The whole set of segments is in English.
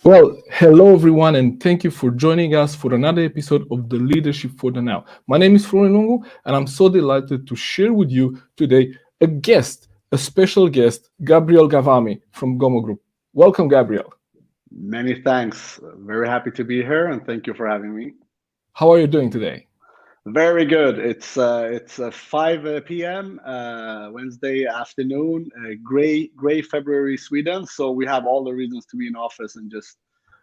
Well, hello everyone, and thank you for joining us for another episode of the Leadership for the Now. My name is Florian Lungu, and I'm so delighted to share with you today a special guest, Gabriel Ghavami from GOMO Group. Welcome, Gabriel. Many thanks. Very happy to be here, and thank you for having me. How are you doing today? Very good. It's 5 p.m. Wednesday afternoon. Gray February Sweden. So we have all the reasons to be in office and just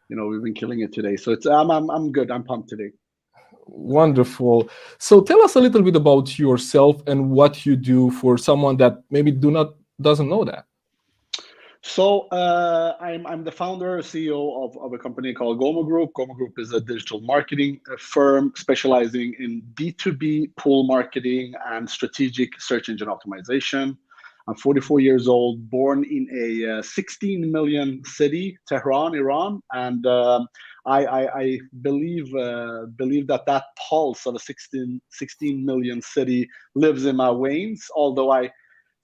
we've been killing it today. So it's I'm good. I'm pumped today. Wonderful. So tell us a little bit about yourself and what you do for someone that maybe doesn't know that. So I'm the founder, CEO of a company called GOMO Group. GOMO Group is a digital marketing firm specializing in B2B pull marketing and strategic search engine optimization. I'm 44 years old, born in a 16 million city, Tehran, Iran, and I believe that pulse of a 16 million city lives in my veins. Although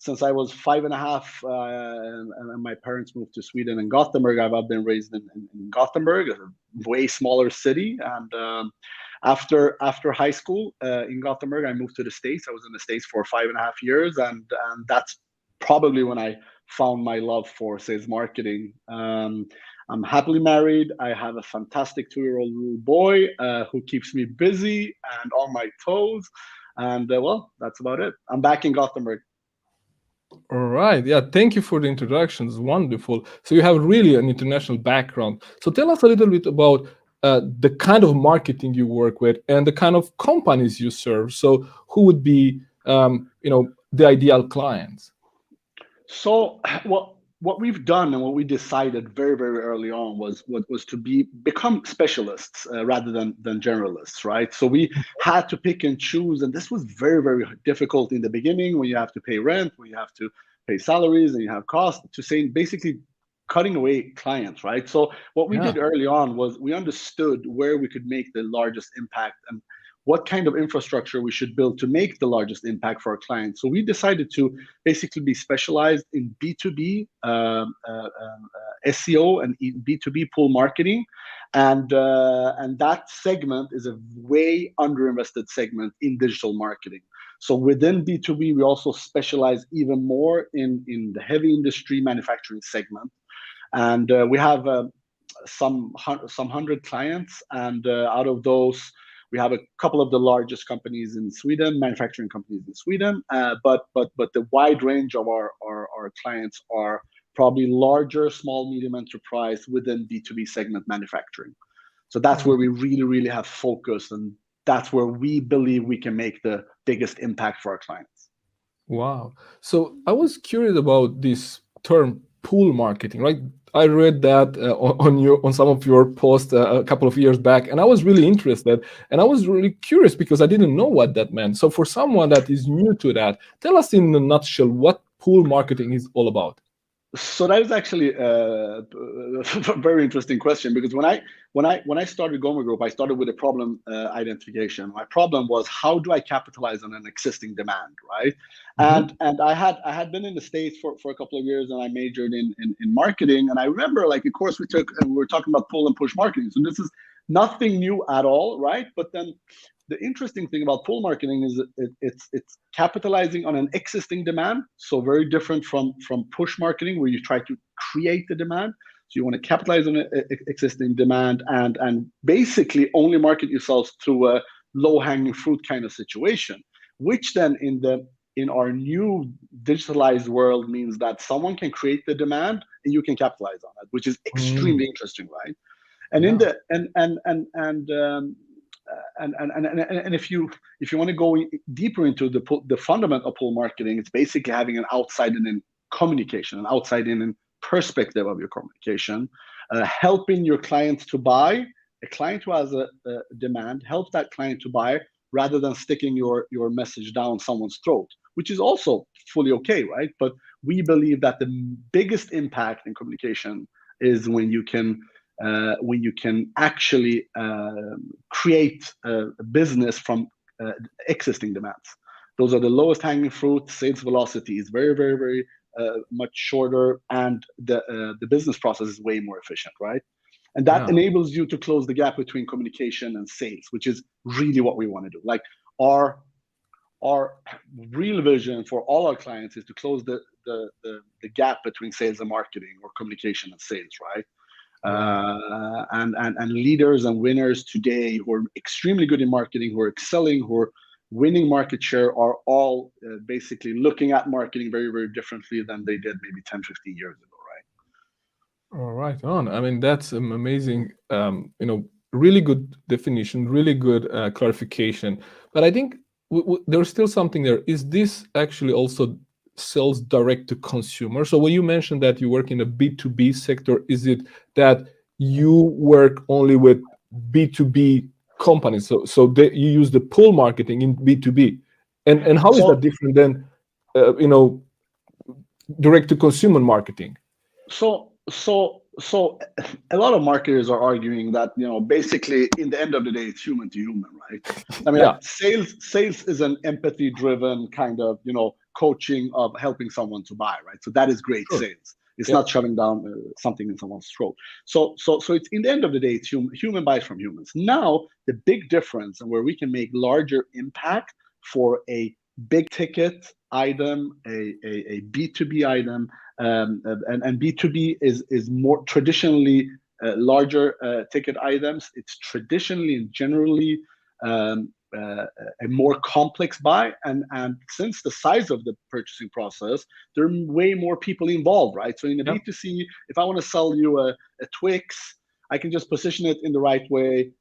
since I was five and a half, and my parents moved to Sweden and Gothenburg. I've been raised in Gothenburg, a way smaller city. And after high school in Gothenburg, I moved to the States. I was in the States for 5.5 years, and that's probably when I found my love for sales marketing. I'm happily married. I have a fantastic 2-year-old little boy who keeps me busy and on my toes. And well, that's about it. I'm back in Gothenburg. All right. Yeah. Thank you for the introductions. Wonderful. So you have really an international background. So tell us a little bit about the kind of marketing you work with and the kind of companies you serve. So who would be, the ideal clients? So what we've done and what we decided very very early on was to become specialists rather than generalists, right? So we had to pick and choose, and this was very very difficult in the beginning when you have to pay rent, when you have to pay salaries, and you have costs to say basically cutting away clients, right? So what we Yeah. did early on was we understood where we could make the largest impact and what kind of infrastructure we should build to make the largest impact for our clients. So we decided to basically be specialized in B2B SEO and B2B pull marketing, and that segment is a way underinvested segment in digital marketing. So within B2B, we also specialize even more in the heavy industry manufacturing segment, and we have some hundred clients, and out of those we have a couple of the largest companies in Sweden, manufacturing companies in Sweden, but the wide range of our clients are probably larger, small, medium enterprise within B2B segment manufacturing. So that's where we really, really have focused, and that's where we believe we can make the biggest impact for our clients. Wow. So I was curious about this term pool marketing, right? I read that on some of your posts a couple of years back, and I was really interested, and I was really curious because I didn't know what that meant. So for someone that is new to that, tell us in a nutshell what pool marketing is all about. So that is actually a very interesting question, because when I started GOMO Group, I started with a problem identification. My problem was, how do I capitalize on an existing demand, right? Mhm. And I had been in the States for a couple of years, and I majored in marketing. And I remember, like, a course we took, and we were talking about pull and push marketing. So this is nothing new at all, right? But then the interesting thing about pull marketing is that it's capitalizing on an existing demand, so very different from push marketing, where you try to create the demand. So you want to capitalize on an existing demand and basically only market yourselves through a low hanging fruit kind of situation, which then in our new digitalized world means that someone can create the demand and you can capitalize on it, which is Mm, extremely interesting, right? And in yeah. the and if you want to go deeper into the fundamental pull marketing, it's basically having an outside in communication, an outside in perspective of your communication, helping your clients to buy. A client who has a demand, help that client to buy rather than sticking your message down someone's throat, which is also fully okay, right? But we believe that the biggest impact in communication is when you can actually create a business from existing demands. Those are the lowest hanging fruit. Sales velocity is very, very, very much shorter, and the business process is way more efficient, right? And that enables you to close the gap between communication and sales, which is really what we want to do. Like our real vision for all our clients is to close the gap between sales and marketing, or communication and sales, right? And leaders and winners today who are extremely good in marketing, who are excelling, who are winning market share, are all basically looking at marketing very, very differently than they did maybe 10, 15 years ago, right? All right, on. I mean, that's amazing. Really good definition, really good clarification. But I think there's still something there. Is this actually also sells direct to consumer? So when you mentioned that you work in a B2B sector, is it that you work only with B2B companies? So you use the pull marketing in B2B, and how is that different than direct to consumer marketing? So a lot of marketers are arguing that, basically in the end of the day, it's human to human, right? I mean, like sales is an empathy driven kind of, coaching of helping someone to buy, right? So that is great sales. It's not shoving down something in someone's throat. So it's in the end of the day, it's human buys from humans. Now, the big difference and where we can make larger impact for a big ticket item, a B2B item, and B2B is more traditionally larger ticket items. It's traditionally and generally a more complex buy, and since the size of the purchasing process, there are way more people involved, right? So in a B2C, if I want to sell you a Twix, I can just position it in the right way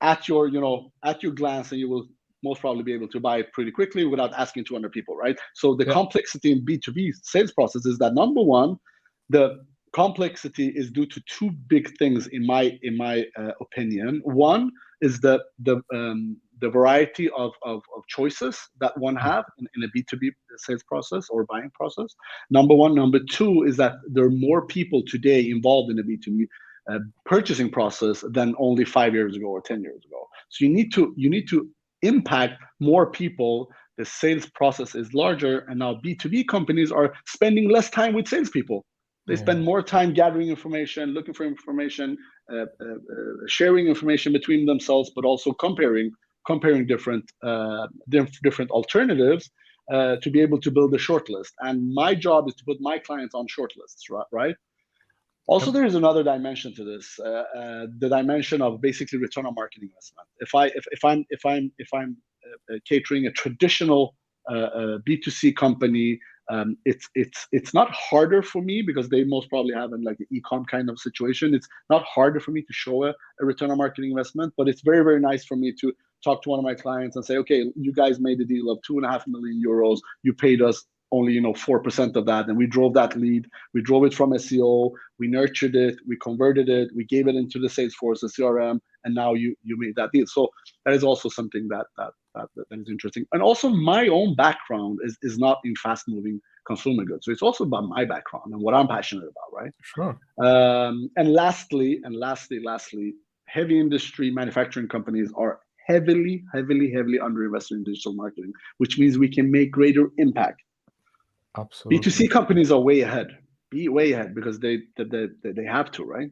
at your glance, and you will most probably be able to buy it pretty quickly without asking 200 people, right? So the complexity in B2B sales process is that, number one, the complexity is due to two big things in my opinion. One is the variety of choices that one have in a B2B sales process or buying process. Number one. Number two is that there are more people today involved in a B2B purchasing process than only 5 years ago or 10 years ago. So you need to impact more people. The sales process is larger, and now B2B companies are spending less time with salespeople. They spend more time gathering information, looking for information, sharing information between themselves, but also comparing different alternatives to be able to build a shortlist. And my job is to put my clients on shortlists, right? Also, there is another dimension to this, the dimension of basically return on marketing investment. If I'm catering a traditional B2C company, it's not harder for me because they most probably have in like the e-com kind of situation. It's not harder for me to show a return on marketing investment, but it's very, very nice for me to talk to one of my clients and say, okay, you guys made a deal of 2.5 million euros. You paid us only 4% of that, and we drove that lead. We drove it from SEO. We nurtured it. We converted it. We gave it into the Salesforce, the CRM, and now you made that deal. So that is also something that is interesting. And also, my own background is not in fast-moving consumer goods, so it's also about my background and what I'm passionate about, right? Sure. And lastly, heavy industry manufacturing companies are heavily underinvested in digital marketing, which means we can make greater impact. Absolutely. B2C companies are way ahead because they have to, right?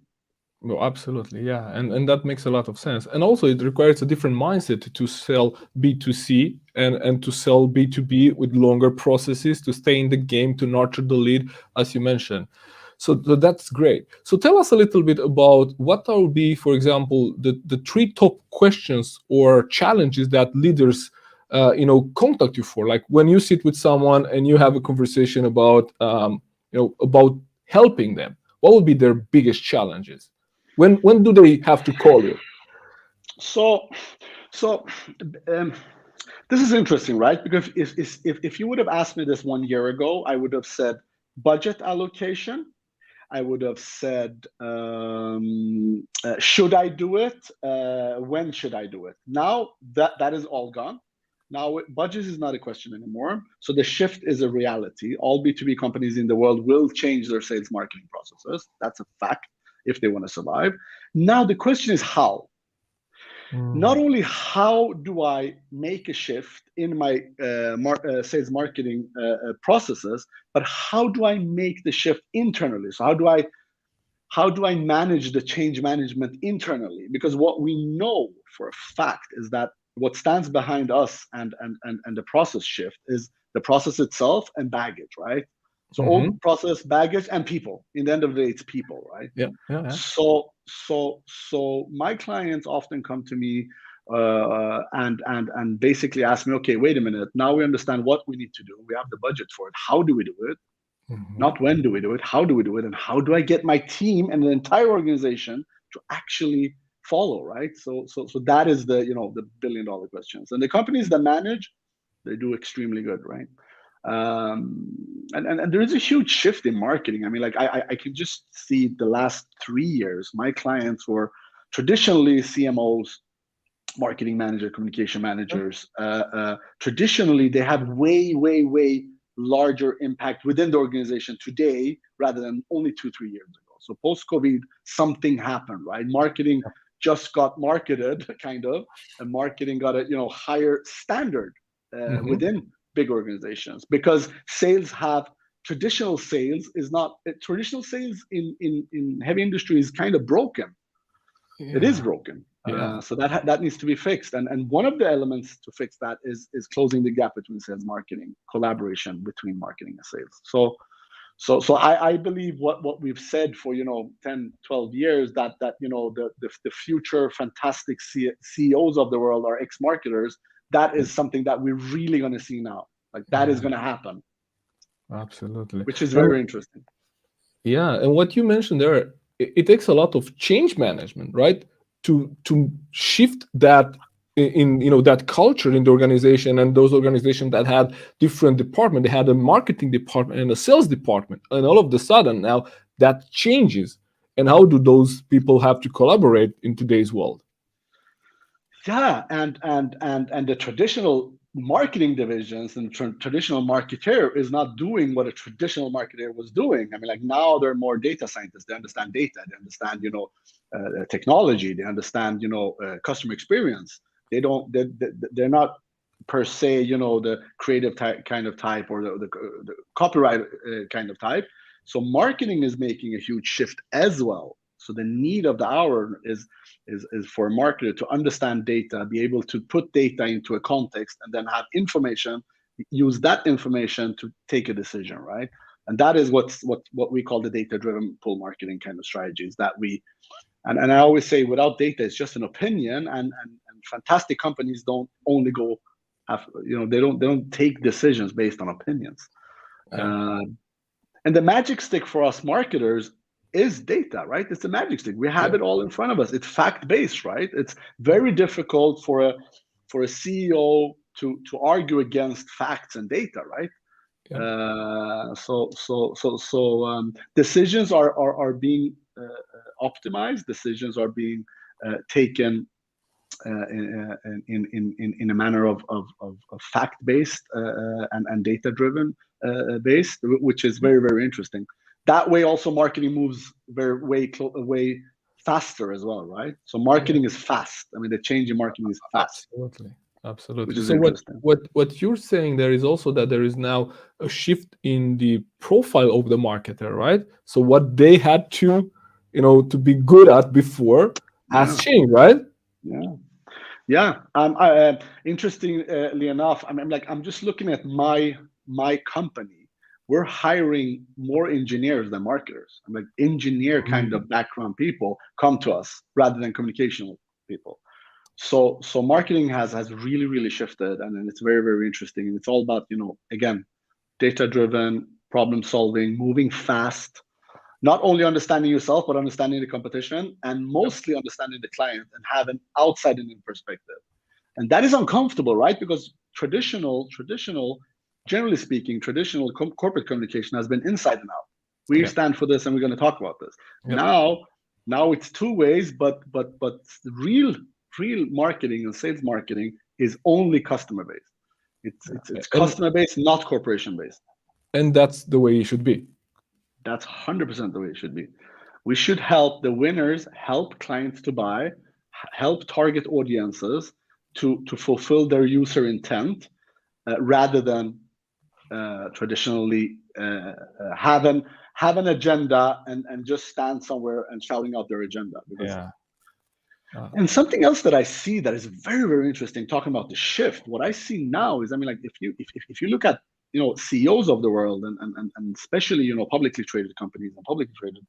No, absolutely, yeah, and that makes a lot of sense. And also, it requires a different mindset to sell B2C and to sell B2B with longer processes, to stay in the game, to nurture the lead, as you mentioned. So that's great. So tell us a little bit about what will be, for example, the 3 top questions or challenges that leaders contact you for. Like when you sit with someone and you have a conversation about about helping them, what would be their biggest challenges? When do they have to call you? So this is interesting, right? Because if you would have asked me this 1 year ago, I would have said budget allocation. I would have said, should I do it? When should I do it? Now that is all gone. Now budget is not a question anymore. So the shift is a reality. All B2B companies in the world will change their sales marketing processes. That's a fact if they want to survive. Now the question is how. Not only how do I make a shift in my sales marketing processes, but how do I make the shift internally? So how do I manage the change management internally? Because what we know for a fact is that what stands behind us and the process shift is the process itself and baggage, right? So old process, baggage, and people. In the end of the day, it's people, right? Yeah, yeah, yeah. So my clients often come to me and basically ask me, okay, wait a minute. Now we understand what we need to do. We have the budget for it. How do we do it? Not when do we do it, how do we do it, and how do I get my team and the entire organization to actually follow, right? So that is the the billion-dollar questions. And the companies that manage, they do extremely good, right? And there is a huge shift in marketing. I mean, like I can just see the last 3 years, my clients were traditionally CMOs, marketing manager, communication managers. Traditionally, they have way larger impact within the organization today rather than only 2-3 years ago. So post-COVID, something happened, right? Marketing just got marketed, kind of, and marketing got a higher standard within big organizations, because traditional sales in heavy industry is kind of broken. It is broken. So that needs to be fixed. And one of the elements to fix that is closing the gap between sales and marketing, collaboration between marketing and sales. So I believe what we've said for 10, 12 years, that the future fantastic CEOs of the world are ex-marketers. That is something that we're really going to see now. Like that is going to happen. Absolutely. Which is very interesting. Yeah, and what you mentioned there, it takes a lot of change management, right? To shift that in that culture in the organization, and those organizations that had different department, they had a marketing department and a sales department, and all of the sudden now that changes. And how do those people have to collaborate in today's world? Yeah, and the traditional marketing divisions and traditional marketer is not doing what a traditional marketer was doing. I mean, like now they're more data scientists. They understand data. They understand technology. They understand customer experience. They're not per se the creative kind of type, or the copyright kind of type. So marketing is making a huge shift as well. So the need of the hour is for a marketer to understand data, be able to put data into a context, and then have information, use that information to take a decision, right? And that is what we call the data-driven pull marketing kind of strategies that we. And I always say, without data, it's just an opinion. And fantastic companies don't only go they don't take decisions based on opinions. And the magic stick for us marketers is data, right? It's a magic stick. We have it all in front of us. It's fact-based, right? It's very difficult for a CEO to argue against facts and data, right? Decisions are being optimized. Decisions are being taken in a manner of fact-based and data-driven based, which is very interesting. That way, also marketing moves way faster as well, right? So marketing is fast. I mean, the change in marketing is fast. Absolutely. Which is so interesting. what you're saying there is also that there is now a shift in the profile of the marketer, right? So what they had to to be good at before has changed, right? Yeah. Interestingly enough, I'm just looking at my company. We're hiring more engineers than marketers. I'm like, engineer kind of background people come to us rather than communicational people. So marketing has really shifted, and it's very interesting. And it's all about again, data driven, problem solving, moving fast, not only understanding yourself but understanding the competition, and mostly understanding the client and have an outside-in perspective. And that is uncomfortable, right? Because generally speaking, traditional corporate communication has been inside and out. We stand for this, and we're going to talk about this. Now it's two ways, but real marketing and sales marketing is only customer based. It's customer based, not corporation based. And that's the way it should be. That's 100% the way it should be. We should help the winners, help clients to buy, help target audiences to fulfill their user intent, rather than traditionally have an agenda and just stand somewhere and shouting out their agenda. Because Yeah. and something else that I see that is very, very interesting, talking about the shift, what I see now is, I mean, like if you look at, CEOs of the world, and especially, publicly traded companies and publicly traded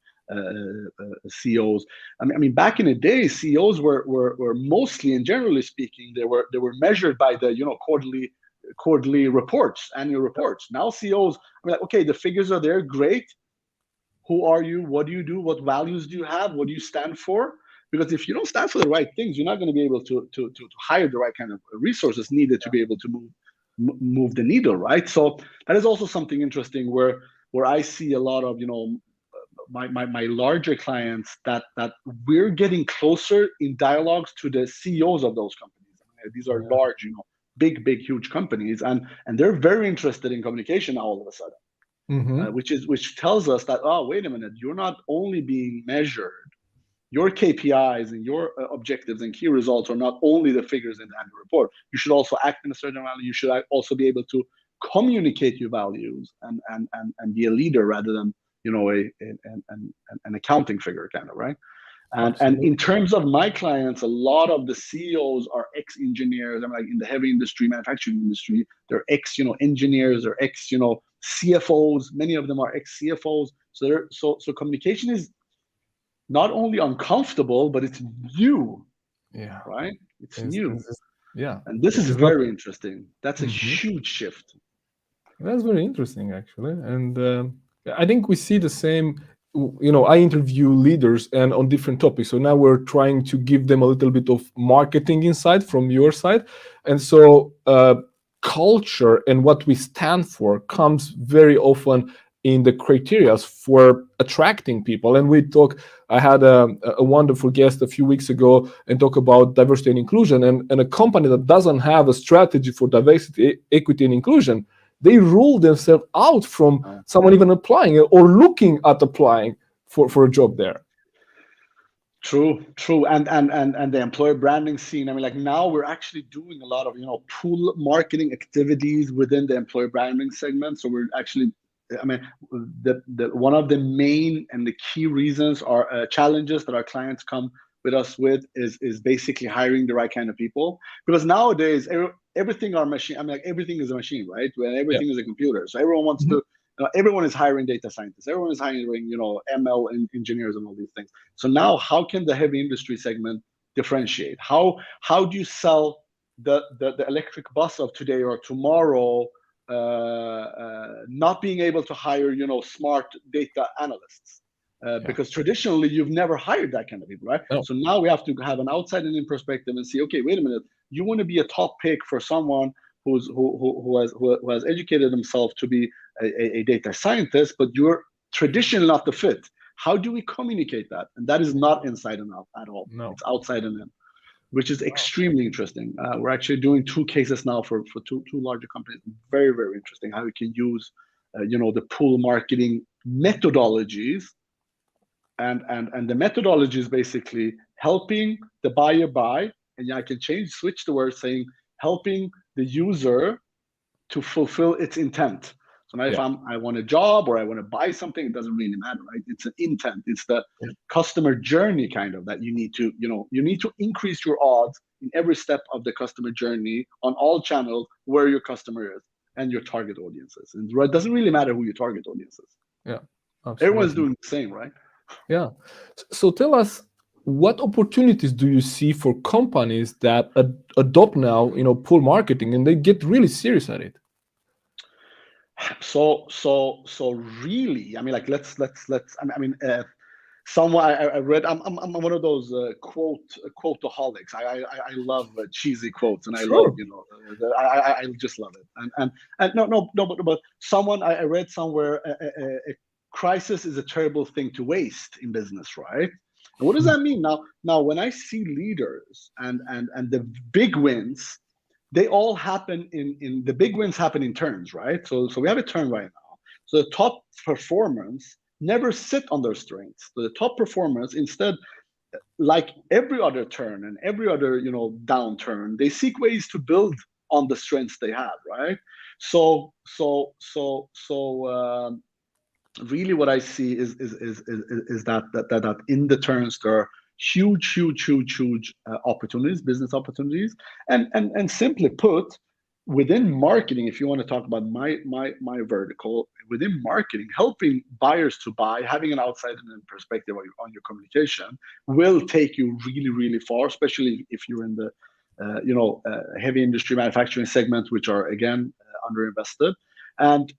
CEOs. I mean, back in the day, CEOs were mostly, and generally speaking, they were measured by the, quarterly reports, annual reports. Now CEOs, I mean, like, okay, the figures are there, great. Who are you? What do you do? What values do you have? What do you stand for? Because if you don't stand for the right things, you're not going to be able to hire the right kind of resources needed to be able to move the needle, right? So that is also something interesting where I see a lot of, my larger clients, that we're getting closer in dialogues to the CEOs of those companies. I mean, these are large, big, huge companies, and they're very interested in communication now all of a sudden. Mm-hmm. Which tells us that, oh, wait a minute, you're not only being measured, your KPIs and your objectives and key results are not only the figures in the annual report. You should also act in a certain manner. You should also be able to communicate your values and be a leader rather than, an accounting figure, kind of, right? And Absolutely. in terms of my clients, a lot of the CEOs are ex-engineers. I'm like in the heavy industry, manufacturing industry. They're ex, engineers. They're ex, CFOs. Many of them are ex-CFOs. So communication is not only uncomfortable, but it's new, Yeah. right? It's It's, new, it's, yeah. and this is It's not. very interesting. That's a Mhm. huge shift. That's very interesting, actually. And I think we see the same. I interview leaders and on different topics. So now we're trying to give them a little bit of marketing insight from your side. And so culture and what we stand for comes very often in the criteria for attracting people. And I had a wonderful guest a few weeks ago and talk about diversity and inclusion, and a company that doesn't have a strategy for diversity, equity, and inclusion, they rule themselves out from Uh, someone even applying or looking at applying for a job there. True, and the employer branding scene. I mean, like now we're actually doing a lot of pull marketing activities within the employer branding segment. So we're actually, I mean, the one of the main and the key reasons are challenges that our clients come with us with is basically hiring the right kind of people. Because nowadays everything are machine. I mean, like everything is a machine, right? When Yeah. everything is a computer, so everyone wants to. Everyone is hiring data scientists. Everyone is hiring, ML engineers and all these things. So now, how can the heavy industry segment differentiate? How do you sell the electric bus of today or tomorrow, not being able to hire smart data analysts? Yeah. Because traditionally you've never hired that kind of people, right? No. So now we have to have an outside-in perspective and see, okay, wait a minute, you want to be a top pick for someone who has educated himself to be a data scientist, but you're traditionally not the fit. How do we communicate that? And that is not inside and out at all. No. It's outside and in, which is Wow. extremely interesting. We're actually doing 2 cases now for two larger companies. Very, very interesting how we can use, the pull marketing methodologies, and the methodology is basically helping the buyer buy, and I can switch the word, saying helping the user to fulfill its intent. So now if Yeah. I want a job or I want to buy something, it doesn't really matter, right? It's an intent. It's the Yeah. customer journey kind of that you need to increase your odds in every step of the customer journey on all channels where your customer is and your target audiences. And it doesn't really matter who your target audience is. Yeah. Everyone's Absolutely. doing the same, right? Yeah. So tell us, what opportunities do you see for companies that adopt now, pull marketing, and they get really serious at it? So really, I mean, like let's. I mean, someone I read. I'm one of those quoteaholics. I love cheesy quotes, and I love, Sure. I just love it. And no, but someone I read somewhere, a crisis is a terrible thing to waste in business, right? And what does that mean? Now when I see leaders and the big wins, they all happen in the big wins happen in turns, right? So we have a turn right now. So the top performers never sit on their strengths. So the top performers instead, like every other turn and every other downturn, they seek ways to build on the strengths they have, right? So really what I see is that in the turns there are huge opportunities, business opportunities, and simply put, within marketing, if you want to talk about my vertical within marketing, helping buyers to buy, having an outside perspective on your communication will take you really far, especially if you're in the heavy industry manufacturing segment, which are again underinvested, and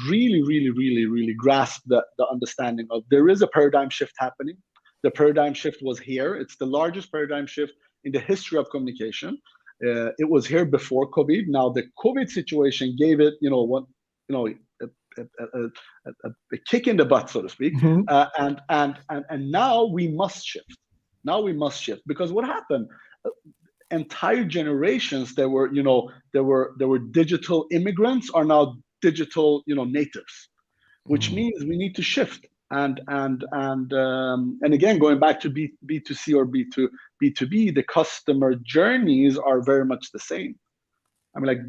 really grasp the understanding of there is a paradigm shift happening. The paradigm shift was here. It's the largest paradigm shift in the history of communication. It was here before COVID. Now the COVID situation gave it, a kick in the butt, so to speak. Mhm. And now we must shift. Now we must shift, because what happened? Entire generations that were digital immigrants are now digital natives, which means we need to shift. And again, going back to B2C or B2B, the customer journeys are very much the same. I mean, like,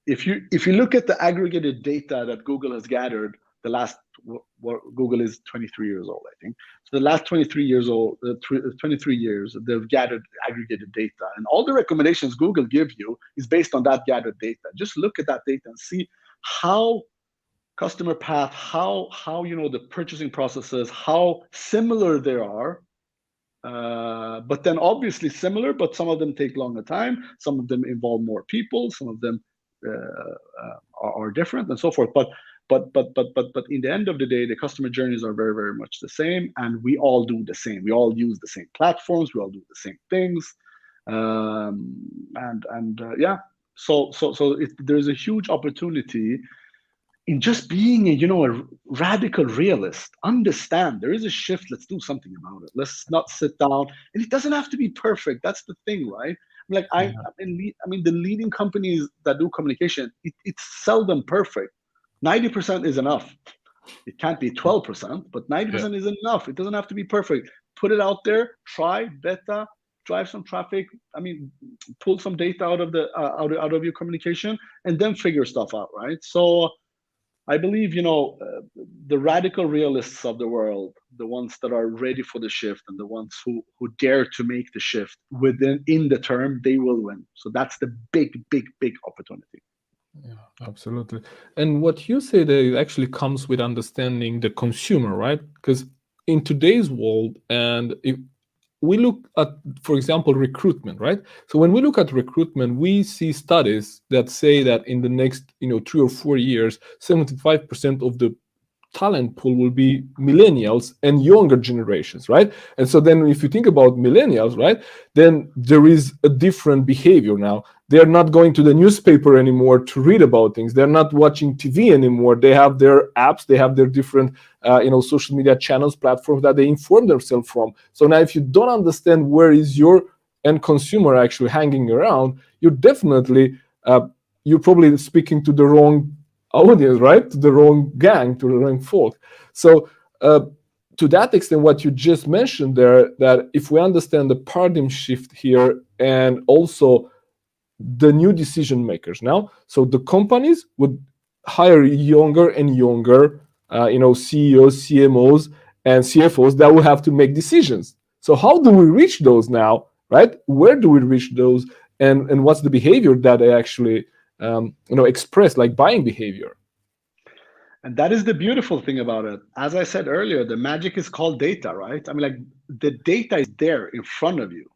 if you look at the aggregated data that Google has gathered, the last, Google is 23 years old, I think. So the last 23 years, they've gathered aggregated data, and all the recommendations Google gives you is based on that gathered data. Just look at that data and see how customer path, how the purchasing processes, how similar they are. But then obviously similar, but some of them take longer time, some of them involve more people, some of them are different, and so forth. But in the end of the day, the customer journeys are very much the same, and we all do the same. We all use the same platforms. We all do the same things, yeah. So there's a huge opportunity in just being a radical realist. Understand there is a shift. Let's do something about it. Let's not sit down. And it doesn't have to be perfect. That's the thing, right? Like I mean, the leading companies that do communication, it's seldom perfect. 90% is enough. It can't be 12%, but 90% is enough. It doesn't have to be perfect. Put it out there. Try beta. Drive some traffic. I mean, pull some data out of the out of your communication, and then figure stuff out, right? So I believe, the radical realists of the world, the ones that are ready for the shift, and the ones who dare to make the shift in the term, they will win. So that's the big opportunity. Yeah, absolutely. And what you say there actually comes with understanding the consumer, right? Because in today's world, and if we look at, for example, recruitment, right? So when we look at recruitment, we see studies that say that in the next, 3 or 4 years, 75% of the talent pool will be millennials and younger generations, right? And so then if you think about millennials, right, then there is a different behavior now. They're not going to the newspaper anymore to read about things. They're not watching TV anymore. They have their apps. They have their different, social media channels, platforms that they inform themselves from. So now if you don't understand where is your end consumer actually hanging around, you're definitely, you're probably speaking to the wrong audience, right? To the wrong gang, to the wrong folk. So to that extent, what you just mentioned there, that if we understand the paradigm shift here, and also the new decision makers now, so the companies would hire younger and younger, CEOs, CMOs, and CFOs that will have to make decisions. So how do we reach those now, right? Where do we reach those, and what's the behavior that they actually express, like buying behavior? And that is the beautiful thing about it. As I said earlier, the magic is called data, right? I mean, like, the data is there in front of you.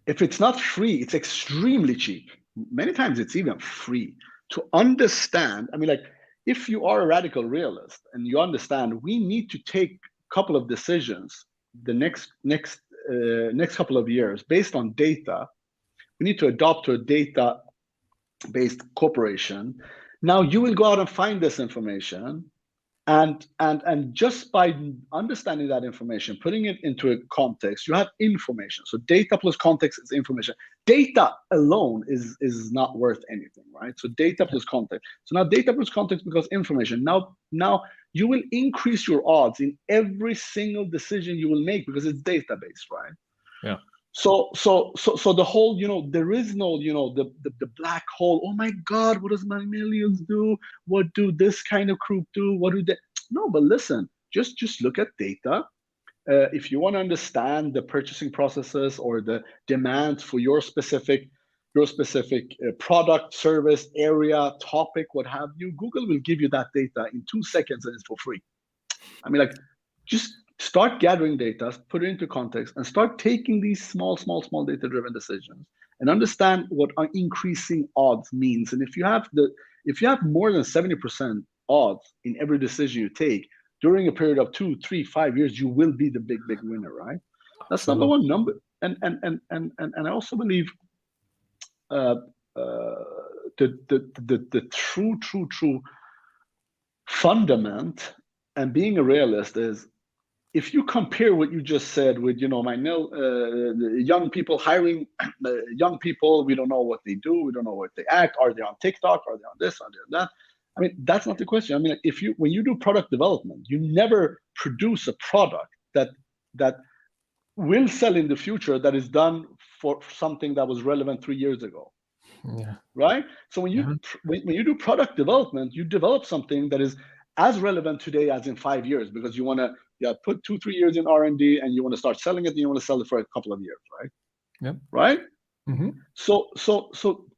If it's not free, it's extremely cheap. Many times it's even free to understand. I mean, like, if you are a radical realist and you understand we need to take a couple of decisions the next couple of years based on data, we need to adopt to a data-based corporation. Now you will go out and find this information, and just by understanding that information, putting it into a context, you have information. So data plus context is information. Data alone is not worth anything, right? So data plus context. So now data plus context becomes information. Now you will increase your odds in every single decision you will make because it's data based, right? Yeah. So the whole, there is no, the black hole. Oh my God, what does my millions do? What do this kind of group do? What do they? No, but listen, just look at data. If you want to understand the purchasing processes or the demands for your specific product, service, area, topic, what have you, Google will give you that data in 2 seconds and it's for free. I mean, like, just start gathering data, put it into context, and start taking these small data-driven decisions, and understand what increasing odds means. And if you have more than 70% odds in every decision you take during a period of 2, 3, 5 years, you will be the big winner, right? That's number Absolutely. one. And I also believe uh, uh, the true fundament and being a realist is, if you compare what you just said with, my young people hiring young people, we don't know what they do, we don't know what they act, are they on TikTok, are they on this, are they on that? I mean, that's not the question. I mean, when you do product development, you never produce a product that will sell in the future, that is done for something that was relevant 3 years ago, Yeah. right? So when Yeah. you do product development, you develop something that is as relevant today as in 5 years, because you want to put 2-3 years in R&D, and you want to start selling it, and you want to sell it for a couple of years, right? Yep. Right? Hmm. So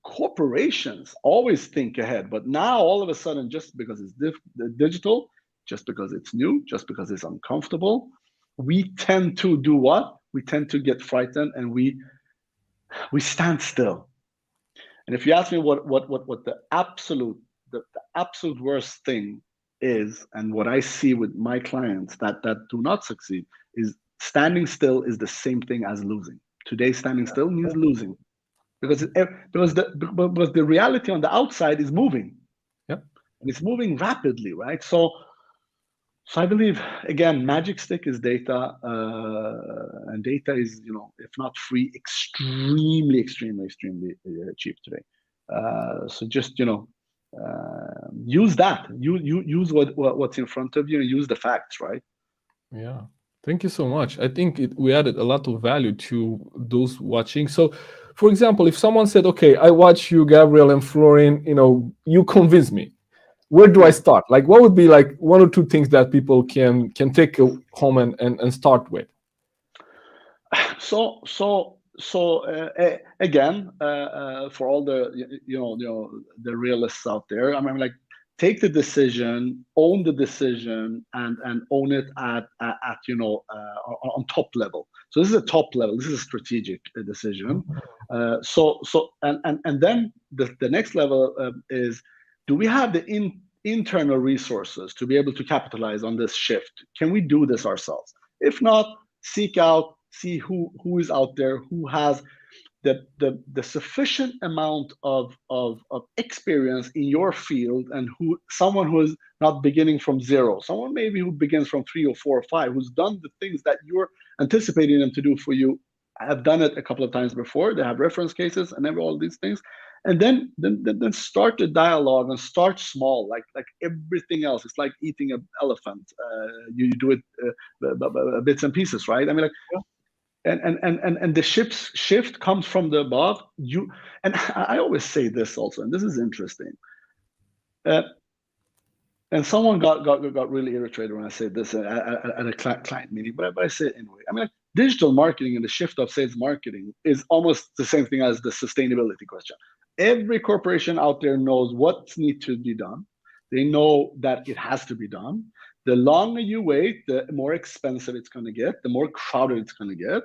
corporations always think ahead, but now all of a sudden, just because it's digital, just because it's new, just because it's uncomfortable, we tend to do what? We tend to get frightened, and we stand still. And if you ask me what the absolute worst thing is, and what I see with my clients that do not succeed, is standing still is the same thing as losing. Today, standing still means losing, because the reality on the outside is moving, Yep. and it's moving rapidly, right? So I believe, again, magic stick is data, and data is, if not free, extremely cheap today. So just, use that. You use what's in front of you, and use the facts, right? Yeah. Thank you so much. I think we added a lot of value to those watching. So, for example, if someone said, "Okay, I watch you, Gabriel and Florin, you convince me. Where do I Yeah. start? Like, what would be like one or two things that people can take home and start with?" So again, for all the the realists out there, I mean, like, take the decision, own the decision, and own it at on top level. So this is a top level. This is a strategic decision. And then the next level is, do we have the internal resources to be able to capitalize on this shift? Can we do this ourselves? If not, seek out, see who is out there, who has the sufficient amount of experience in your field, and someone who is not beginning from zero, someone maybe who begins from 3 or 4 or 5, who's done the things that you're anticipating them to do for you, have done it a couple of times before, they have reference cases and all these things. And then start the dialogue, and start small, like everything else. It's like eating an elephant. You do it bits and pieces, right? I mean, like, and the shift comes from the above. And I always say this also, and this is interesting. Uh, and someone got really irritated when I said this at a client meeting, but I say it anyway. I mean, like, digital marketing and the shift of sales marketing is almost the same thing as the sustainability question. Every corporation out there knows what needs to be done. They know that it has to be done. The longer you wait, the more expensive it's going to get, the more crowded it's going to get.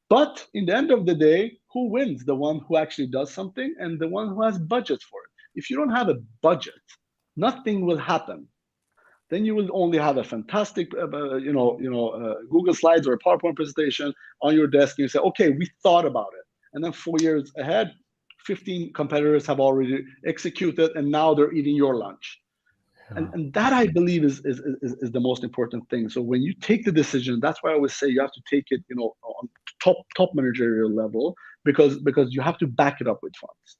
But in the end of the day, who wins? The one who actually does something, and the one who has budget for it. If you don't have a budget, nothing will happen. Then you will only have a fantastic, Google Slides or a PowerPoint presentation on your desk, and you say, "Okay, we thought about it." And then 4 years ahead, 15 competitors have already executed, and now they're eating your lunch. Yeah. And that, I believe, is the most important thing. So when you take the decision, that's why I always say you have to take it, on top managerial level, because you have to back it up with funds.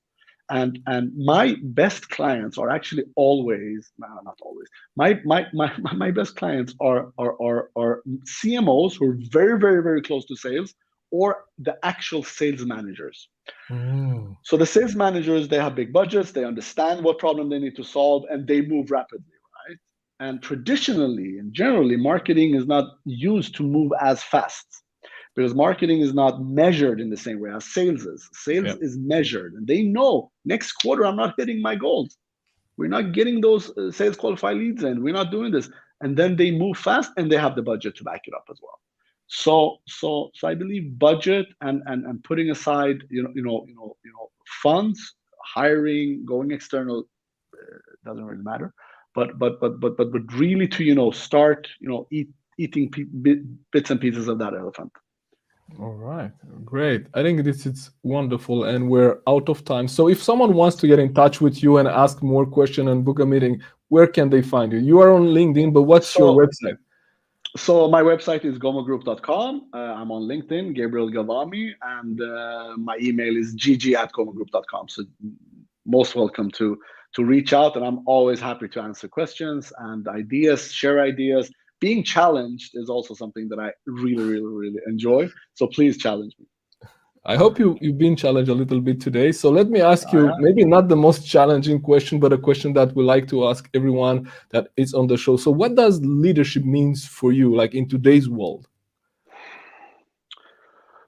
And my best clients are actually always, no, not always. My best clients are CMOs who are very close to sales, or the actual sales managers. Mm. So the sales managers, they have big budgets, they understand what problem they need to solve, and they move rapidly, right? And traditionally and generally, marketing is not used to move as fast because marketing is not measured in the same way as sales is. Sales is measured, and they know next quarter I'm not hitting my goals. We're not getting those sales qualified leads in. We're not doing this. And then they move fast and they have the budget to back it up as well. So I believe budget and putting aside funds, hiring, going external doesn't really matter, but really to start eating bits and pieces of that elephant. All right, great. I think this is wonderful, and we're out of time. So if someone wants to get in touch with you and ask more questions and book a meeting, where can they find you? You are on LinkedIn, but what's your website? So my website is gomogroup.com. I'm on LinkedIn, Gabriel Ghavami, and my email is gg@gomogroup.com. So most welcome to reach out, and I'm always happy to answer questions and ideas, share ideas. Being challenged is also something that I really, really, really enjoy. So please challenge me. I hope you've been challenged a little bit today. So let me ask you, maybe not the most challenging question, but a question that we like to ask everyone that is on the show. So what does leadership means for you, like in today's world?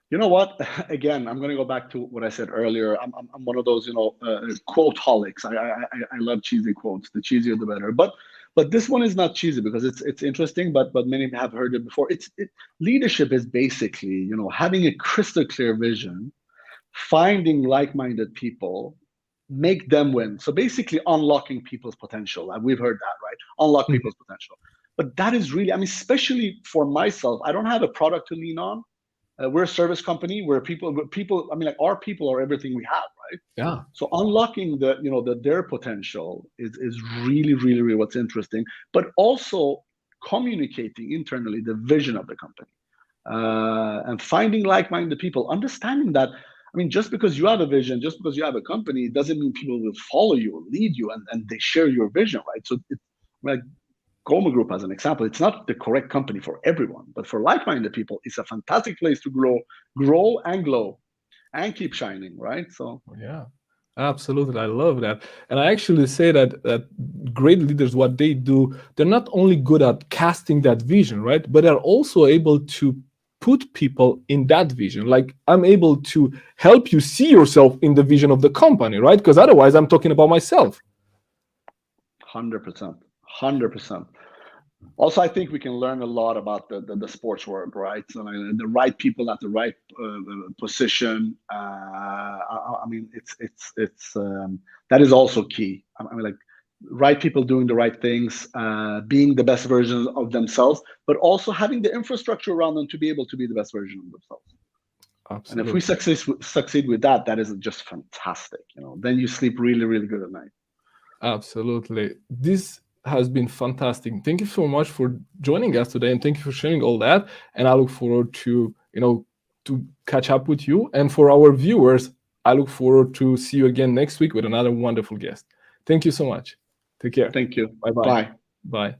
You know what? Again, I'm going to go back to what I said earlier. I'm one of those, quote-holics. I love cheesy quotes. The cheesier, the better. But this one is not cheesy because it's interesting. But many have heard it before. Leadership is basically, having a crystal clear vision, finding like-minded people, make them win. So basically, unlocking people's potential. And we've heard that, right? Unlock people's potential. But that is really, especially for myself, I don't have a product to lean on. We're a service company where people, our people are everything we have, right? Yeah. So unlocking their potential is really, really, really what's interesting, but also communicating internally the vision of the company, and finding like-minded people, understanding that, just because you have a vision, just because you have a company, doesn't mean people will follow you or lead you and they share your vision, right? So GOMO Group, as an example, it's not the correct company for everyone, but for like-minded people, it's a fantastic place to grow and glow and keep shining, right? So yeah, absolutely. I love that. And I actually say that great leaders, what they do, they're not only good at casting that vision, right? But they're also able to put people in that vision. Like I'm able to help you see yourself in the vision of the company, right? Because otherwise I'm talking about myself. 100%. 100%. Also, I think we can learn a lot about the sports world, right? So the right people at the right position. It's that is also key. Right people doing the right things, being the best version of themselves, but also having the infrastructure around them to be able to be the best version of themselves. Absolutely. And if we succeed with that, that is just fantastic. Then you sleep really, really good at night. Absolutely. This has been fantastic. Thank you so much for joining us today, and thank you for sharing all that. And I look forward to to catch up with you. And for our viewers, I look forward to see you again next week with another wonderful guest. Thank you so much. Take care. Thank you. Bye-bye. Bye. Bye.